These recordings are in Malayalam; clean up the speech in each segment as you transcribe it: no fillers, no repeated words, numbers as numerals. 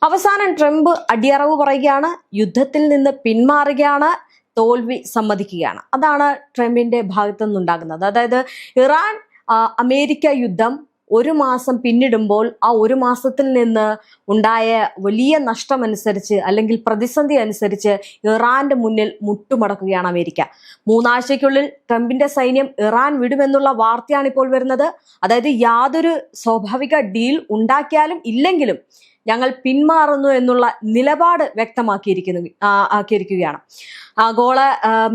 അവസാനം ട്രംപ് അടിയറവ് പറയുകയാണ്, യുദ്ധത്തിൽ നിന്ന് പിന്മാറുകയാണ്, തോൽവി സമ്മതിക്കുകയാണ്. അതാണ് ട്രംപിന്റെ ഭാഗത്തു നിന്നുണ്ടാകുന്നത്. അതായത് ഇറാൻ അമേരിക്ക യുദ്ധം ഒരു മാസം പിന്നിടുമ്പോൾ ആ ഒരു മാസത്തിൽ നിന്ന് ഉണ്ടായ വലിയ നഷ്ടമനുസരിച്ച് അല്ലെങ്കിൽ പ്രതിസന്ധി അനുസരിച്ച് ഇറാന്റെ മുന്നിൽ മുട്ടുമടക്കുകയാണ് അമേരിക്ക. 3 ആഴ്ചയ്ക്കുള്ളിൽ ട്രംപിന്റെ സൈന്യം ഇറാൻ വിടുമെന്നുള്ള വാർത്തയാണ് ഇപ്പോൾ വരുന്നത്. അതായത് യാതൊരു സ്വാഭാവിക ഡീൽ ഉണ്ടാക്കിയാലും ഇല്ലെങ്കിലും ഞങ്ങൾ പിന്മാറുന്നു എന്നുള്ള നിലപാട് ആക്കിയിരിക്കുകയാണ്. ആഗോള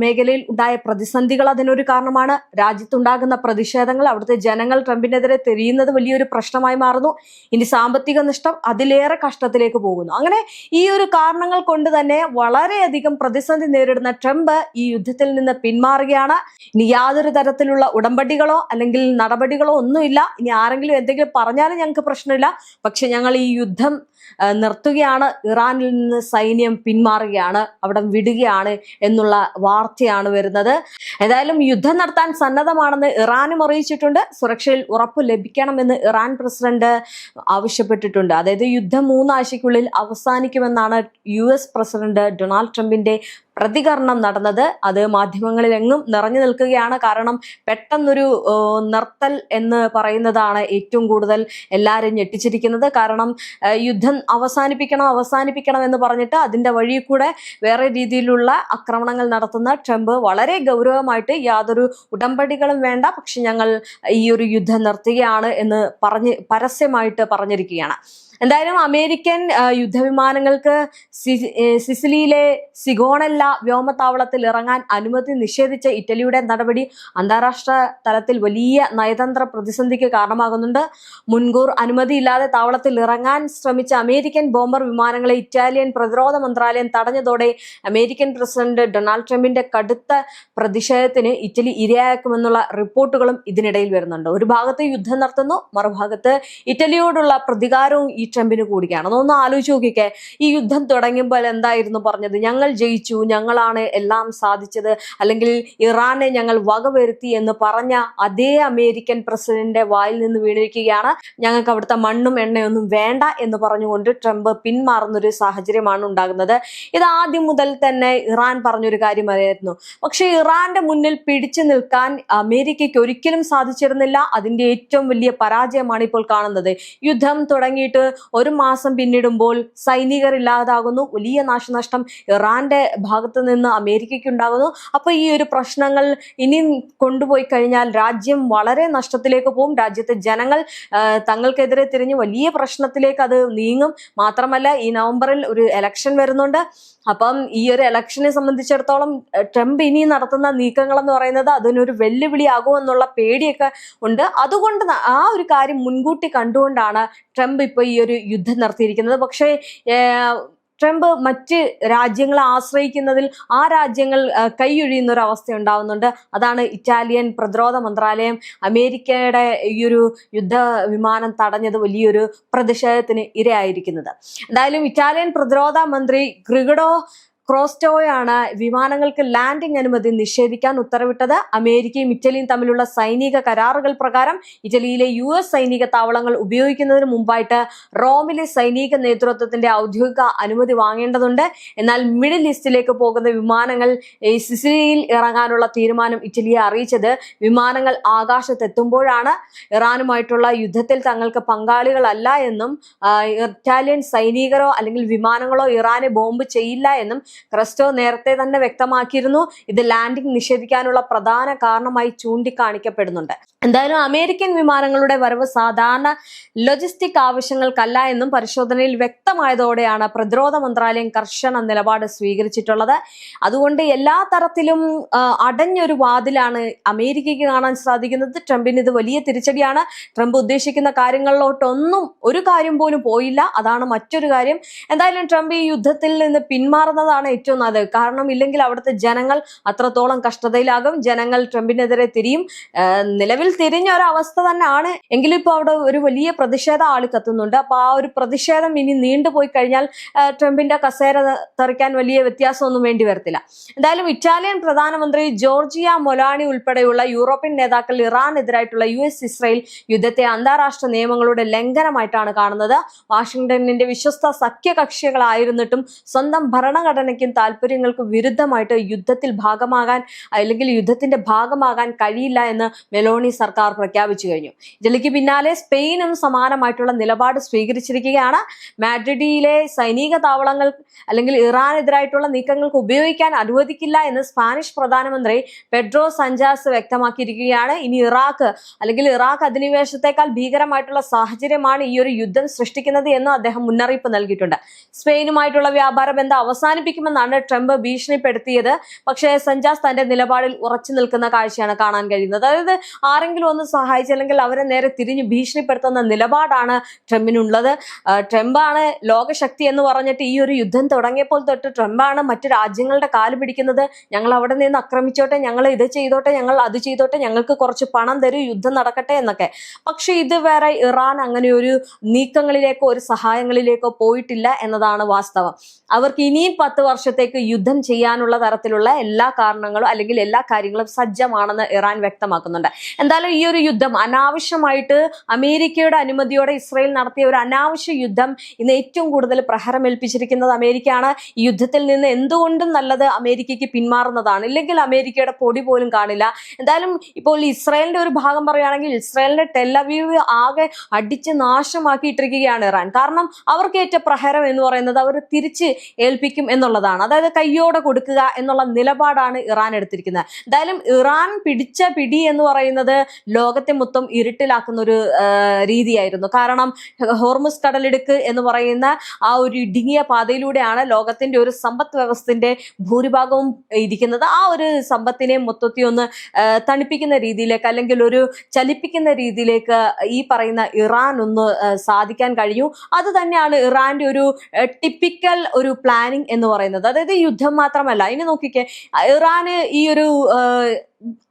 മേഖലയിൽ ഉണ്ടായ പ്രതിസന്ധികൾ അതിനൊരു കാരണമാണ്. രാജ്യത്തുണ്ടാകുന്ന പ്രതിഷേധങ്ങൾ, അവിടുത്തെ ജനങ്ങൾ ട്രംപിനെതിരെ തിരിയുന്നത് വലിയൊരു പ്രശ്നമായി മാറുന്നു. ഇനി സാമ്പത്തിക നഷ്ടം, അതിലേറെ കഷ്ടത്തിലേക്ക് പോകുന്നു. അങ്ങനെ ഈ ഒരു കാരണങ്ങൾ കൊണ്ട് തന്നെ വളരെയധികം പ്രതിസന്ധി നേരിടുന്ന ട്രംപ് ഈ യുദ്ധത്തിൽ നിന്ന് പിന്മാറുകയാണ്. ഇനി യാതൊരു തരത്തിലുള്ള ഉടമ്പടികളോ അല്ലെങ്കിൽ നടപടികളോ ഒന്നുമില്ല. ഇനി ആരെങ്കിലും എന്തെങ്കിലും പറഞ്ഞാലും ഞങ്ങൾക്ക് പ്രശ്നമില്ല, പക്ഷെ ഞങ്ങൾ ഈ യുദ്ധം നിർത്തുകയാണ്, ഇറാനിൽ നിന്ന് സൈന്യം പിന്മാറുകയാണ്, അവിടെ വിടുകയാണ് എന്നുള്ള വാർത്തയാണ് വരുന്നത്. ഏതായാലും യുദ്ധം നടത്താൻ സന്നദ്ധമാണെന്ന് ഇറാനും അറിയിച്ചിട്ടുണ്ട്. സുരക്ഷയിൽ ഉറപ്പ് ലഭിക്കണമെന്ന് ഇറാൻ പ്രസിഡന്റ് ആവശ്യപ്പെട്ടിട്ടുണ്ട്. അതായത് യുദ്ധം 3 ആഴ്ചയ്ക്കുള്ളിൽ അവസാനിക്കുമെന്നാണ് US പ്രസിഡന്റ് ഡൊണാൾഡ് ട്രംപിന്റെ പ്രതികരണം നടന്നത്. അത് മാധ്യമങ്ങളിലെങ്ങും നിറഞ്ഞു നിൽക്കുകയാണ്. കാരണം പെട്ടെന്നൊരു നിർത്തൽ എന്ന് പറയുന്നതാണ് ഏറ്റവും കൂടുതൽ എല്ലാവരും ഞെട്ടിച്ചിരിക്കുന്നത്. കാരണം യുദ്ധം അവസാനിപ്പിക്കണം എന്ന് പറഞ്ഞിട്ട് അതിന്റെ വഴി കൂടെ വേറെ രീതിയിലുള്ള ആക്രമണങ്ങൾ നടത്തുന്ന ട്രംപ് വളരെ ഗൗരവമായിട്ട് യാതൊരു ഉടമ്പടികളും വേണ്ട, പക്ഷെ ഞങ്ങൾ ഈ ഒരു യുദ്ധം നിർത്തുകയാണ് എന്ന് പരസ്യമായിട്ട് പറഞ്ഞിരിക്കുകയാണ്. എന്തായാലും അമേരിക്കൻ യുദ്ധവിമാനങ്ങൾക്ക് സിസിലിയിലെ സിഗോണല്ല വ്യോമതാവളത്തിൽ ഇറങ്ങാൻ അനുമതി നിഷേധിച്ച ഇറ്റലിയുടെ നടപടി അന്താരാഷ്ട്ര തലത്തിൽ വലിയ നയതന്ത്ര പ്രതിസന്ധിക്ക് കാരണമാകുന്നുണ്ട്. മുൻകൂർ അനുമതിയില്ലാതെ താവളത്തിൽ ഇറങ്ങാൻ ശ്രമിച്ച അമേരിക്കൻ ബോംബർ വിമാനങ്ങളെ ഇറ്റാലിയൻ പ്രതിരോധ മന്ത്രാലയം തടഞ്ഞതോടെ അമേരിക്കൻ പ്രസിഡന്റ് ഡൊണാൾഡ് ട്രംപിന്റെ കടുത്ത പ്രതിഷേധത്തിന് ഇറ്റലി ഇരയാക്കുമെന്നുള്ള റിപ്പോർട്ടുകളും ഇതിനിടയിൽ വരുന്നുണ്ട്. ഒരു ഭാഗത്ത് യുദ്ധം നടത്തുന്നു, മറുഭാഗത്ത് ഇറ്റലിയോടുള്ള പ്രതികാരവും ഈ ട്രംപിന് കൂടിയാണ്. ഒന്ന് ആലോചിച്ച് നോക്കിക്കേ, ഈ യുദ്ധം തുടങ്ങുമ്പോൾ എന്തായിരുന്നു പറഞ്ഞത്? ഞങ്ങൾ ജയിച്ചു, ഞങ്ങളാണ് എല്ലാം സാധിച്ചത്, അല്ലെങ്കിൽ ഇറാനെ ഞങ്ങൾ വകവരുത്തി എന്ന് പറഞ്ഞ അതേ അമേരിക്കൻ പ്രസിഡന്റിന്റെ വായിൽ നിന്ന് വീണിരിക്കുകയാണ്. ഞങ്ങൾക്ക് അവിടുത്തെ മണ്ണും എണ്ണയൊന്നും വേണ്ട എന്ന് പറഞ്ഞുകൊണ്ട് ട്രംപ് പിന്മാറുന്നൊരു സാഹചര്യമാണ് ഉണ്ടാകുന്നത്. ഇത് ആദ്യം മുതൽ തന്നെ ഇറാൻ പറഞ്ഞൊരു കാര്യമായിരുന്നു. പക്ഷെ ഇറാന്റെ മുന്നിൽ പിടിച്ചു നിൽക്കാൻ അമേരിക്കയ്ക്ക് ഒരിക്കലും സാധിച്ചിരുന്നില്ല. അതിന്റെ ഏറ്റവും വലിയ പരാജയമാണ് ഇപ്പോൾ കാണുന്നത്. യുദ്ധം തുടങ്ങിയിട്ട് ഒരു മാസം പിന്നിടുമ്പോൾ സൈനികർ ഇല്ലാതാകുന്നു, വലിയ നാശനഷ്ടം ഇറാന്റെ ഭാഗത്ത് നിന്ന് അമേരിക്കയ്ക്ക് ഉണ്ടാകുന്നു. അപ്പൊ ഈ ഒരു പ്രശ്നങ്ങൾ ഇനി കൊണ്ടുപോയി കഴിഞ്ഞാൽ രാജ്യം വളരെ നഷ്ടത്തിലേക്ക് പോകും. രാജ്യത്തെ ജനങ്ങൾ തങ്ങൾക്കെതിരെ തിരിഞ്ഞ് വലിയ പ്രശ്നത്തിലേക്ക് അത് നീങ്ങും. മാത്രമല്ല ഈ നവംബറിൽ ഒരു ഇലക്ഷൻ വരുന്നുണ്ട്. അപ്പം ഈ ഒരു ഇലക്ഷനെ സംബന്ധിച്ചിടത്തോളം ട്രംപ് ഇനി നടത്തുന്ന നീക്കങ്ങൾ എന്ന് പറയുന്നത് അതിനൊരു വെല്ലുവിളിയാകുമെന്നുള്ള പേടിയൊക്കെ ഉണ്ട്. അതുകൊണ്ട് ആ ഒരു കാര്യം മുൻകൂട്ടി കണ്ടുകൊണ്ടാണ് ട്രംപ് ഇപ്പോൾ ഈ ഒരു യുദ്ധം നടത്തിയിരിക്കുന്നത്. പക്ഷേ ട്രംപ് മറ്റ് രാജ്യങ്ങളെ ആശ്രയിക്കുന്നതിൽ ആ രാജ്യങ്ങൾ കൈയൊഴിയുന്ന ഒരു അവസ്ഥ ഉണ്ടാവുന്നുണ്ട്. അതാണ് ഇറ്റാലിയൻ പ്രതിരോധ മന്ത്രാലയം അമേരിക്കയുടെ ഈ ഒരു യുദ്ധ വിമാനം തടഞ്ഞത് വലിയൊരു പ്രതിഷേധത്തിന് ഇരയായിരിക്കുന്നത്. എന്തായാലും ഇറ്റാലിയൻ പ്രതിരോധ മന്ത്രി ഗ്രിഗഡോ ക്രോസ്റ്റോയാണ് വിമാനങ്ങൾക്ക് ലാൻഡിംഗ് അനുമതി നിഷേധിക്കാൻ ഉത്തരവിട്ടത്. അമേരിക്കയും ഇറ്റലിയും തമ്മിലുള്ള സൈനിക കരാറുകൾ പ്രകാരം ഇറ്റലിയിലെ US സൈനിക താവളങ്ങൾ ഉപയോഗിക്കുന്നതിന് മുമ്പായിട്ട് റോമിലെ സൈനിക നേതൃത്വത്തിന്റെ ഔദ്യോഗിക അനുമതി വാങ്ങേണ്ടതുണ്ട്. എന്നാൽ മിഡിൽ ഈസ്റ്റിലേക്ക് പോകുന്ന വിമാനങ്ങൾ സിസിലിയിൽ ഇറങ്ങാനുള്ള തീരുമാനം ഇറ്റലിയെ അറിയിച്ചത് വിമാനങ്ങൾ ആകാശത്തെത്തുമ്പോഴാണ്. ഇറാനുമായിട്ടുള്ള യുദ്ധത്തിൽ തങ്ങൾക്ക് പങ്കാളികളല്ല എന്നും ഇറ്റാലിയൻ സൈനികരോ അല്ലെങ്കിൽ വിമാനങ്ങളോ ഇറാനെ ബോംബ് ചെയ്യില്ല എന്നും ക്രിസ്റ്റോ നേരത്തെ തന്നെ വ്യക്തമാക്കിയിരുന്നു. ഇത് ലാൻഡിംഗ് നിഷേധിക്കാനുള്ള പ്രധാന കാരണമായി ചൂണ്ടിക്കാണിക്കപ്പെടുന്നുണ്ട്. എന്തായാലും അമേരിക്കൻ വിമാനങ്ങളുടെ വരവ് സാധാരണ ലോജിസ്റ്റിക് ആവശ്യങ്ങൾക്കല്ല എന്നും പരിശോധനയിൽ വ്യക്തമായതോടെയാണ് പ്രതിരോധ മന്ത്രാലയം കർശന നിലപാട് സ്വീകരിച്ചിട്ടുള്ളത്. അതുകൊണ്ട് എല്ലാ തരത്തിലും അടഞ്ഞൊരു വാതിലാണ് അമേരിക്കയ്ക്ക് കാണാൻ സാധിക്കുന്നത്. ട്രംപിന് ഇത് വലിയ തിരിച്ചടിയാണ്. ട്രംപ് ഉദ്ദേശിക്കുന്ന കാര്യങ്ങളിലോട്ടൊന്നും ഒരു കാര്യം പോലും പോയില്ല. അതാണ് മറ്റൊരു കാര്യം. എന്തായാലും ട്രംപ് ഈ യുദ്ധത്തിൽ നിന്ന് പിന്മാറുന്നതാണ് ചെയ്യുന്നതാണ് ഏറ്റവും നല്ലത്. കാരണം ഇല്ലെങ്കിൽ അവിടുത്തെ ജനങ്ങൾ അത്രത്തോളം കഷ്ടതയിലാകും, ജനങ്ങൾ ട്രംപിനെതിരെ തിരിയും. നിലവിൽ തിരിഞ്ഞ ഒരു അവസ്ഥ തന്നെയാണ്. എങ്കിലും ഇപ്പോൾ അവിടെ ഒരു വലിയ പ്രതിഷേധം ആളിക്കത്തുന്നുണ്ട്. അപ്പൊ ആ ഒരു പ്രതിഷേധം ഇനി നീണ്ടുപോയി കഴിഞ്ഞാൽ ട്രംപിന്റെ കസേര തെറിക്കാൻ വലിയ വ്യത്യാസമൊന്നും വേണ്ടി വരത്തില്ല. എന്തായാലും ഇറ്റാലിയൻ പ്രധാനമന്ത്രി ജോർജിയ മൊലാണി ഉൾപ്പെടെയുള്ള യൂറോപ്യൻ നേതാക്കൾ ഇറാനെതിരായിട്ടുള്ള US-ഇസ്രായേൽ യുദ്ധത്തെ അന്താരാഷ്ട്ര നിയമങ്ങളുടെ ലംഘനമായിട്ടാണ് കാണുന്നത്. വാഷിംഗ്ടണിന്റെ വിശ്വസ്ത സഖ്യകക്ഷികളായിരുന്നിട്ടും സ്വന്തം ഭരണഘടനയ്ക്കും താല്പര്യങ്ങൾക്കും വിരുദ്ധമായിട്ട് യുദ്ധത്തിന്റെ ഭാഗമാകാൻ കഴിയില്ല എന്ന് മെലോണി സർക്കാർ പ്രഖ്യാപിച്ചു കഴിഞ്ഞു. ഇതിലേക്ക് പിന്നാലെ സ്പെയിനും സമാനമായിട്ടുള്ള നിലപാട് സ്വീകരിച്ചിരിക്കുകയാണ്. മാഡ്രിഡിലെ സൈനിക താവളങ്ങൾ അല്ലെങ്കിൽ ഇറാനെതിരായിട്ടുള്ള നീക്കങ്ങൾക്ക് ഉപയോഗിക്കാൻ അനുവദിക്കില്ല എന്ന് സ്പാനിഷ് പ്രധാനമന്ത്രി പെഡ്രോ സാഞ്ചസ് വ്യക്തമാക്കിയിരിക്കുകയാണ്. ഇനി ഇറാഖ് അധിനിവേശത്തെക്കാൾ ഭീകരമായിട്ടുള്ള സാഹചര്യമാണ് ഈ ഒരു യുദ്ധം സൃഷ്ടിക്കുന്നത് എന്നും അദ്ദേഹം മുന്നറിയിപ്പ് നൽകിയിട്ടുണ്ട്. സ്പെയിനുമായിട്ടുള്ള വ്യാപാര ബന്ധം അവസാനിപ്പിക്കുമെന്നാണ് ട്രംപ് ഭീഷണിപ്പെടുത്തിയത്. പക്ഷേ സഞ്ചാസ് തന്റെ നിലപാടിൽ ഉറച്ചു നിൽക്കുന്ന കാഴ്ചയാണ് കാണാൻ കഴിയുന്നത്. അതായത് ആരെങ്കിലും ഒന്ന് സഹായിച്ചില്ലെങ്കിൽ അവരെ നേരെ തിരിഞ്ഞ് ഭീഷണിപ്പെടുത്തുന്ന നിലപാടാണ് ട്രംപിനുള്ളത്. ട്രംപാണ് ലോകശക്തി എന്ന് പറഞ്ഞിട്ട് ഈ ഒരു യുദ്ധം തുടങ്ങിയപ്പോൾ തൊട്ട് ട്രംപാണ് മറ്റു രാജ്യങ്ങളുടെ കാല് പിടിക്കുന്നത്. ഞങ്ങൾ അവിടെ നിന്ന് ആക്രമിച്ചോട്ടെ, ഞങ്ങൾ ഇത് ചെയ്തോട്ടെ, ഞങ്ങൾ അത് ചെയ്തോട്ടെ, ഞങ്ങൾക്ക് കുറച്ച് പണം തരൂ, യുദ്ധം നടക്കട്ടെ എന്നൊക്കെ. പക്ഷെ ഇതുവരെ ഇറാൻ അങ്ങനെ ഒരു നീക്കങ്ങളിലേക്കോ ഒരു സഹായങ്ങളിലേക്കോ പോയിട്ടില്ല എന്നതാണ് വാസ്തവം. അവർക്ക് ഇനിയും 10 വർഷത്തേക്ക് യുദ്ധം ചെയ്യാനുള്ള തരത്തിലുള്ള എല്ലാ കാരണങ്ങളും അല്ലെങ്കിൽ എല്ലാ കാര്യങ്ങളും സജ്ജമാണെന്ന് ഇറാൻ വ്യക്തമാക്കുന്നുണ്ട്. എന്തായാലും ഈ ഒരു യുദ്ധം അനാവശ്യമായിട്ട് അമേരിക്കയുടെ അനുമതിയോടെ ഇസ്രായേൽ നടത്തിയ ഒരു അനാവശ്യ യുദ്ധം ഇന്ന് ഏറ്റവും കൂടുതൽ പ്രഹരമേൽപ്പിച്ചിരിക്കുന്നത് അമേരിക്കയാണ്. ഈ യുദ്ധത്തിൽ നിന്ന് എന്തുകൊണ്ടും നല്ലത് അമേരിക്കയ്ക്ക് പിന്മാറുന്നതാണ്. ഇല്ലെങ്കിൽ അമേരിക്കയുടെ പൊടി പോലും കാണില്ല. എന്തായാലും ഇപ്പോൾ ഇസ്രായേലിന്റെ ഒരു ഭാഗം പറയുകയാണെങ്കിൽ ഇസ്രായേലിന്റെ ടെലവീവ് ആകെ അടിച്ച് നാശമാക്കിയിട്ടിരിക്കുകയാണ് ഇറാൻ. കാരണം അവർക്കേറ്റ പ്രഹരം എന്ന് പറയുന്നത് അവർ തിരിച്ച് ഏൽപ്പിക്കും എന്നുള്ളതാണ്. അതായത് കയ്യോടെ കൊടുക്കുക എന്നുള്ള നിലപാടാണ് ഇറാൻ എടുത്തിരിക്കുന്നത്. എന്തായാലും ഇറാൻ പിടിച്ച പിടി എന്ന് പറയുന്നത് ലോകത്തെ മൊത്തം ഇരുട്ടിലാക്കുന്ന ഒരു രീതിയായിരുന്നു. കാരണം ഹോർമുസ് കടലിടുക്ക് എന്ന് പറയുന്ന ആ ഒരു ഇടുങ്ങിയ പാതയിലൂടെയാണ് ലോകത്തിന്റെ ഒരു സമ്പദ് വ്യവസ്ഥന്റെ ഭൂരിഭാഗവും ഇരിക്കുന്നത്. ആ ഒരു സമ്പത്തിനെ മൊത്തത്തിൽ ഒന്ന് തണുപ്പിക്കുന്ന രീതിയിലേക്ക് അല്ലെങ്കിൽ ഒരു ചലിപ്പിക്കുന്ന രീതിയിലേക്ക് ഈ പറയുന്ന ഇറാൻ ഒന്ന് സാധിക്കാൻ കഴിഞ്ഞു. അത് തന്നെയാണ് ഇറാന്റെ ഒരു ടിപ്പിക്കൽ ഒരു പ്ലാനിങ് എന്ന് പറയുന്നത്. അതായത് യുദ്ധം മാത്രമല്ല, ഇനി നോക്കിക്കേ, ഇറാന് ഈ ഒരു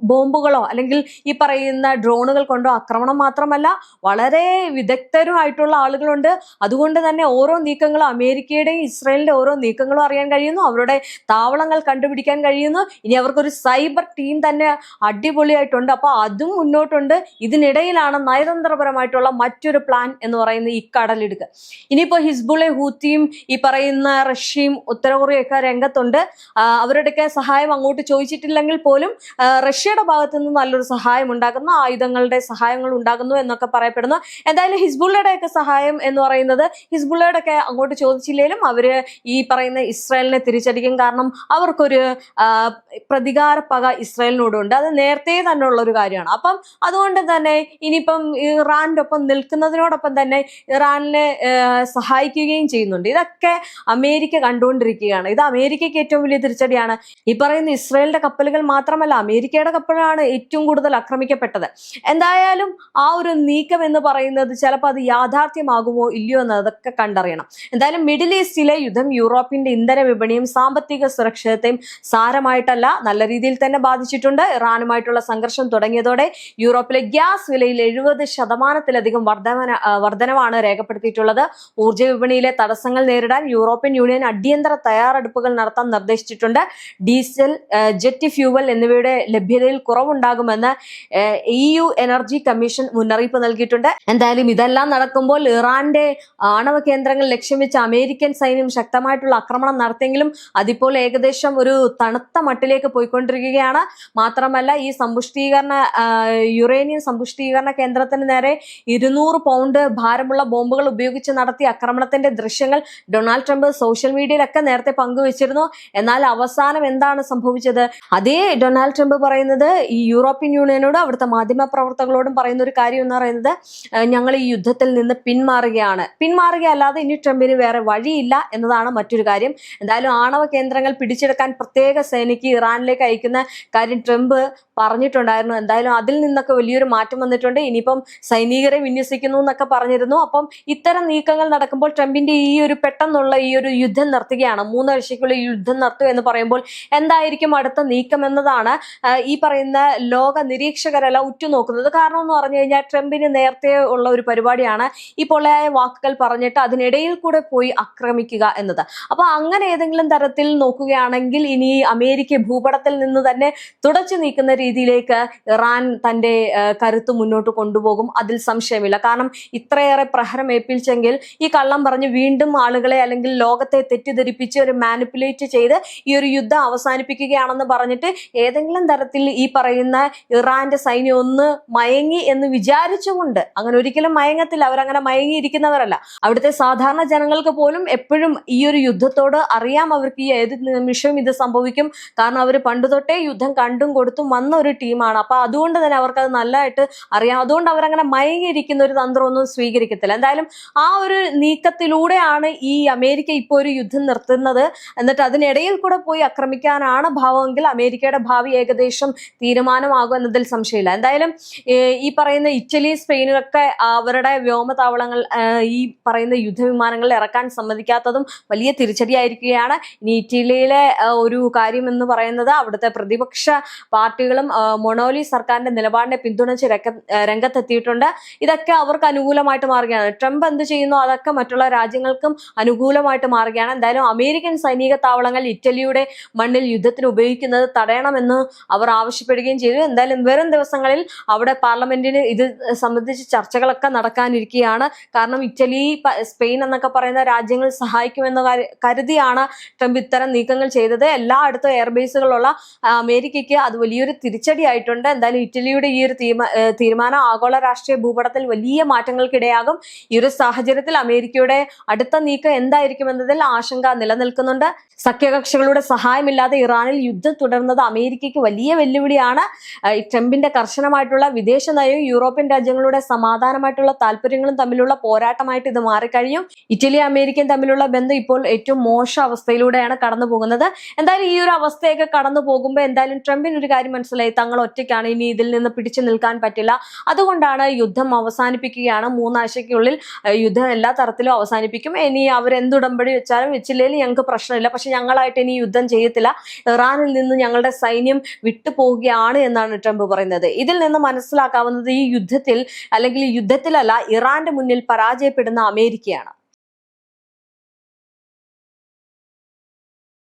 ബോംബുകളോ അല്ലെങ്കിൽ ഈ പറയുന്ന ഡ്രോണുകൾ കൊണ്ടോ ആക്രമണം മാത്രമല്ല, വളരെ വിദഗ്ധരുമായിട്ടുള്ള ആളുകളുണ്ട്. അതുകൊണ്ട് തന്നെ ഓരോ നീക്കങ്ങളും അമേരിക്കയുടെയും ഇസ്രായേലിന്റെ ഓരോ നീക്കങ്ങളും അറിയാൻ കഴിയുന്നു, അവരുടെ താവളങ്ങൾ കണ്ടുപിടിക്കാൻ കഴിയുന്നു. ഇനി അവർക്കൊരു സൈബർ ടീം തന്നെ അടിപൊളിയായിട്ടുണ്ട്. അപ്പൊ അതും മുന്നോട്ടുണ്ട്. ഇതിനിടയിലാണ് നയതന്ത്രപരമായിട്ടുള്ള മറ്റൊരു പ്ലാൻ എന്ന് പറയുന്ന ഈ കടലിടുക്ക്. ഇനിയിപ്പോ ഹിസ്ബുള്ളെ, ഹൂത്തിയും ഈ പറയുന്ന റഷ്യയും ഉത്തര കൊറിയയൊക്കെ രംഗത്തുണ്ട്. അവരുടെയൊക്കെ സഹായം അങ്ങോട്ട് ചോദിച്ചിട്ടില്ലെങ്കിൽ പോലും റഷ്യയുടെ ഭാഗത്തു നിന്ന് നല്ലൊരു സഹായം ഉണ്ടാകുന്നു, ആയുധങ്ങളുടെ സഹായങ്ങൾ ഉണ്ടാകുന്നു എന്നൊക്കെ പറയപ്പെടുന്നു. എന്തായാലും ഹിസ്ബുള്ളയുടെയൊക്കെ സഹായം എന്ന് പറയുന്നത് ഹിസ്ബുള്ളയുടെയൊക്കെ അങ്ങോട്ട് ചോദിച്ചില്ലെങ്കിലും അവര് ഈ പറയുന്ന ഇസ്രായേലിനെ തിരിച്ചടിക്കും. കാരണം അവർക്കൊരു പ്രതികാര പക ഇസ്രായേലിനോടുണ്ട്. അത് നേരത്തെ തന്നെ ഉള്ള ഒരു കാര്യമാണ്. അപ്പം അതുകൊണ്ട് തന്നെ ഇനിയിപ്പം ഇറാന്റെ ഒപ്പം നിൽക്കുന്നതിനോടൊപ്പം തന്നെ ഇറാനിനെ സഹായിക്കുകയും ചെയ്യുന്നുണ്ട്. ഇതൊക്കെ അമേരിക്ക കണ്ടുകൊണ്ടിരിക്കുകയാണ്. ഇത് അമേരിക്കയ്ക്ക് ഏറ്റവും വലിയ തിരിച്ചടിയാണ്. ഈ പറയുന്ന ഇസ്രായേലിന്റെ കപ്പലുകൾ മാത്രമല്ല, അമേരിക്കയുടെ കപ്പലാണ് ഏറ്റവും കൂടുതൽ ആക്രമിക്കപ്പെട്ടത്. എന്തായാലും ആ ഒരു നീക്കം എന്ന് പറയുന്നത് ചിലപ്പോൾ അത് യാഥാർത്ഥ്യമാകുമോ ഇല്ലയോ എന്ന് അതൊക്കെ കണ്ടറിയണം. എന്തായാലും മിഡിൽ ഈസ്റ്റിലെ യുദ്ധം യൂറോപ്പിന്റെ ഇന്ധന വിപണിയും സാമ്പത്തിക സുരക്ഷിതത്വയും സാരമായിട്ടല്ല നല്ല രീതിയിൽ തന്നെ ബാധിച്ചിട്ടുണ്ട്. ഇറാനുമായിട്ടുള്ള സംഘർഷം തുടങ്ങിയതോടെ യൂറോപ്പിലെ ഗ്യാസ് വിലയിൽ 70% വർധനവാണ് രേഖപ്പെടുത്തിയിട്ടുള്ളത്. ഊർജ്ജ വിപണിയിലെ തടസ്സങ്ങൾ നേരിടാൻ യൂറോപ്യൻ യൂണിയൻ അടിയന്തര തയ്യാറെടുപ്പുകൾ നടത്താൻ നിർദ്ദേശിച്ചിട്ടുണ്ട്. ഡീസൽ, ജെറ്റ് ഫ്യൂവൽ എന്നിവയുടെ ലഭ്യതയിൽ കുറവുണ്ടാകുമെന്ന് EU എനർജി കമ്മീഷൻ മുന്നറിയിപ്പ് നൽകിയിട്ടുണ്ട്. എന്തായാലും ഇതെല്ലാം നടക്കുമ്പോൾ ഇറാന്റെ ആണവ കേന്ദ്രങ്ങൾ ലക്ഷ്യം വെച്ച് അമേരിക്കൻ സൈന്യം ശക്തമായിട്ടുള്ള ആക്രമണം നടത്തിയെങ്കിലും അതിപ്പോൾ ഏകദേശം ഒരു തണുത്ത മട്ടിലേക്ക് പോയിക്കൊണ്ടിരിക്കുകയാണ്. മാത്രമല്ല ഈ യുറേനിയം സമ്പുഷ്ടീകരണ കേന്ദ്രത്തിന് നേരെ 200 പൗണ്ട് ഭാരമുള്ള ബോംബുകൾ ഉപയോഗിച്ച് നടത്തിയ ആക്രമണത്തിന്റെ ദൃശ്യങ്ങൾ ഡൊണാൾഡ് ട്രംപ് സോഷ്യൽ മീഡിയയിലൊക്കെ നേരത്തെ പങ്കുവച്ചിരുന്നു. എന്നാൽ അവസാനം എന്താണ് സംഭവിച്ചത്? അതേ ഡൊണാൾഡ് ട്രംപ് പറയുന്നത് ഈ യൂറോപ്യൻ യൂണിയനോട് അവിടുത്തെ മാധ്യമ പ്രവർത്തകരോടും പറയുന്ന ഒരു കാര്യം എന്ന് പറയുന്നത് ഞങ്ങൾ ഈ യുദ്ധത്തിൽ നിന്ന് പിന്മാറുകയല്ലാതെ ഇനി ട്രംപിന് വേറെ വഴിയില്ല എന്നതാണ് മറ്റൊരു കാര്യം. എന്തായാലും ആണവ കേന്ദ്രങ്ങൾ പിടിച്ചെടുക്കാൻ പ്രത്യേക സേനയ്ക്ക് ഇറാനിലേക്ക് അയക്കുന്ന കാര്യം ട്രംപ് പറഞ്ഞിട്ടുണ്ടായിരുന്നു. എന്തായാലും അതിൽ നിന്നൊക്കെ വലിയൊരു മാറ്റം വന്നിട്ടുണ്ട്. ഇനിയിപ്പം സൈനികരെ വിന്യസിക്കുന്നു എന്നൊക്കെ പറഞ്ഞിരുന്നു. അപ്പം ഇത്തരം നീക്കങ്ങൾ നടക്കുമ്പോൾ ട്രംപിന്റെ ഈ ഒരു പെട്ടെന്നുള്ള ഈ ഒരു യുദ്ധം നിർത്തുകയാണ്, 3 ആഴ്ചയ്ക്കുള്ളിൽ യുദ്ധം നിർത്തുക എന്ന് പറയുമ്പോൾ എന്തായിരിക്കും അടുത്ത നീക്കം എന്നതാണ് ഈ പറയുന്ന ലോക നിരീക്ഷകരെല്ലാം ഉറ്റുനോക്കുന്നത്. കാരണം എന്ന് പറഞ്ഞു കഴിഞ്ഞാൽ ട്രംപിന് നേരത്തെ ഉള്ള ഒരു പരിപാടിയാണ് ഈ പൊള്ളയായ വാക്കുകൾ പറഞ്ഞിട്ട് അതിനിടയിൽ കൂടെ പോയി ആക്രമിക്കുക എന്നത്. അപ്പൊ അങ്ങനെ ഏതെങ്കിലും തരത്തിൽ നോക്കുകയാണെങ്കിൽ ഇനി അമേരിക്ക ഭൂപടത്തിൽ നിന്ന് തന്നെ തുടച്ചു നീക്കുന്ന രീതിയിലേക്ക് ഇറാൻ തന്റെ കരുത്ത് മുന്നോട്ട് കൊണ്ടുപോകും, അതിൽ സംശയമില്ല. കാരണം ഇത്രയേറെ പ്രഹരം ഏൽപ്പിച്ചെങ്കിൽ ഈ കള്ളം പറഞ്ഞ് വീണ്ടും ആളുകളെ അല്ലെങ്കിൽ ലോകത്തെ തെറ്റിദ്ധരിപ്പിച്ച് ഒരു മാനിപ്പുലേറ്റ് ചെയ്ത് ഈ ഒരു യുദ്ധം അവസാനിപ്പിക്കുകയാണെന്ന് പറഞ്ഞിട്ട് ഏതെങ്കിലും തരത്തിൽ ഈ പറയുന്ന ഇറാന്റെ സൈന്യം ഒന്ന് മയങ്ങി എന്ന് വിചാരിച്ചുകൊണ്ട്, അങ്ങനെ ഒരിക്കലും മയങ്ങത്തില്ല, അവരങ്ങനെ മയങ്ങിയിരിക്കുന്നവരല്ല. അവിടുത്തെ സാധാരണ ജനങ്ങൾക്ക് പോലും എപ്പോഴും ഈ ഒരു യുദ്ധത്തോട് അറിയാം, അവർക്ക് ഈ ഏത് നിമിഷവും ഇത് സംഭവിക്കും. കാരണം അവർ പണ്ട് തൊട്ടേ യുദ്ധം കണ്ടും കൊടുത്തും വന്ന ഒരു ടീമാണ്. അപ്പൊ അതുകൊണ്ട് തന്നെ അവർക്കത് നല്ലതായിട്ട് അറിയാം. അതുകൊണ്ട് അവരങ്ങനെ മയങ്ങിയിരിക്കുന്ന ഒരു തന്ത്രമൊന്നും സ്വീകരിക്കത്തില്ല. എന്തായാലും ആ ഒരു നീക്കത്തിലൂടെയാണ് ഈ അമേരിക്ക ഇപ്പോൾ ഒരു യുദ്ധം നിർത്തുന്നത്. എന്നിട്ട് അതിനിടയിൽ കൂടെ പോയി ആക്രമിക്കാനാണ് ഭാവമെങ്കിൽ അമേരിക്കയുടെ ഭാവി ഏകദേശം തീരുമാനമാകും എന്നതിൽ സംശയമില്ല. എന്തായാലും ഈ പറയുന്ന ഇറ്റലി, സ്പെയിനൊക്കെ അവരുടെ വ്യോമതാവളങ്ങൾ ഈ പറയുന്ന യുദ്ധവിമാനങ്ങളിൽ ഇറക്കാൻ സമ്മതിക്കാത്തതും വലിയ തിരിച്ചടിയായിരിക്കുകയാണ്. ഇനി ഇറ്റലിയിലെ ഒരു കാര്യം എന്ന് പറയുന്നത് അവിടുത്തെ പ്രതിപക്ഷ പാർട്ടികളും മൊണോലി സർക്കാരിന്റെ നിലപാടിനെ പിന്തുണച്ച് രംഗത്തെത്തിയിട്ടുണ്ട്. ഇതൊക്കെ അവർക്ക് അനുകൂലമായിട്ട് മാറുകയാണ്. ട്രംപ് എന്ത് ചെയ്യുന്നു അതൊക്കെ മറ്റുള്ള രാജ്യങ്ങൾക്കും അനുകൂലമായിട്ട് മാറുകയാണ്. എന്തായാലും അമേരിക്കൻ സൈനിക താവളങ്ങൾ ഇറ്റലിയുടെ മണ്ണിൽ യുദ്ധത്തിന് ഉപയോഗിക്കുന്നത് തടയണമെന്ന് അവർ ആവശ്യപ്പെടുകയും ചെയ്തു. എന്തായാലും വരും ദിവസങ്ങളിൽ അവിടെ പാർലമെന്റിന് ഇത് സംബന്ധിച്ച് ചർച്ചകളൊക്കെ നടക്കാനിരിക്കുകയാണ്. കാരണം ഇറ്റലി, സ്പെയിൻ എന്നൊക്കെ പറയുന്ന രാജ്യങ്ങൾ സഹായിക്കുമെന്ന് കരുതിയാണ് ട്രംപ് ഇത്തരം നീക്കങ്ങൾ ചെയ്തത്. എല്ലായിടത്തും എയർബേസുകളുള്ള അമേരിക്കയ്ക്ക് അത് വലിയൊരു തിരിച്ചടിയായിട്ടുണ്ട്. എന്തായാലും ഇറ്റലിയുടെ ഈ ഒരു തീരുമാനം ആഗോള രാഷ്ട്രീയ ഭൂപടത്തിൽ വലിയ മാറ്റങ്ങൾക്കിടയാകും. ഈ ഒരു സാഹചര്യത്തിൽ അമേരിക്കയുടെ അടുത്ത നീക്കം എന്തായിരിക്കും എന്നതിൽ ആശങ്ക നിലനിൽക്കുന്നുണ്ട്. സഖ്യകക്ഷികളുടെ സഹായമില്ലാതെ ഇറാനിൽ യുദ്ധം തുടർന്നത് അമേരിക്കയ്ക്ക് വലിയ വെല്ലുവിളിയാണ്. ട്രംപിന്റെ കർശനമായിട്ടുള്ള വിദേശ നയവും യൂറോപ്യൻ രാജ്യങ്ങളുടെ സമാധാനമായിട്ടുള്ള താല്പര്യങ്ങളും തമ്മിലുള്ള പോരാട്ടമായിട്ട് ഇത് മാറിക്കഴിഞ്ഞു. ഇറ്റലി, അമേരിക്കൻ തമ്മിലുള്ള ബന്ധം ഇപ്പോൾ ഏറ്റവും മോശം അവസ്ഥയിലൂടെയാണ് കടന്നു പോകുന്നത്. എന്തായാലും ഈ ഒരു അവസ്ഥയൊക്കെ കടന്നു പോകുമ്പോൾ എന്തായാലും ട്രംപിന് ഒരു കാര്യം മനസ്സിലായി, തങ്ങൾ ഒറ്റയ്ക്കാണ്, ഇനി ഇതിൽ നിന്ന് പിടിച്ചു നിൽക്കാൻ പറ്റില്ല. അതുകൊണ്ടാണ് യുദ്ധം അവസാനിപ്പിക്കുകയാണ്. 3 ആഴ്ചയ്ക്കുള്ളിൽ യുദ്ധം എല്ലാ തരത്തിലും അവസാനിപ്പിക്കും. ഇനി അവരെന്തുടമ്പടി വെച്ചാലും വെച്ചില്ലെങ്കിൽ ഞങ്ങൾക്ക് പ്രശ്നമില്ല, പക്ഷെ ഞങ്ങളായിട്ട് ഇനി യുദ്ധം ചെയ്യത്തില്ല, ഇറാനിൽ നിന്ന് ഞങ്ങളുടെ സൈന്യം വിട്ടുപോവുകയാണ് എന്നാണ് ട്രംപ് പറയുന്നത്. ഇതിൽ നിന്ന് മനസ്സിലാക്കാവുന്നത് ഈ യുദ്ധത്തിൽ അല്ലെങ്കിൽ യുദ്ധത്തിലല്ല, ഇറാന്റെ മുന്നിൽ പരാജയപ്പെടുന്ന അമേരിക്കയാണ്.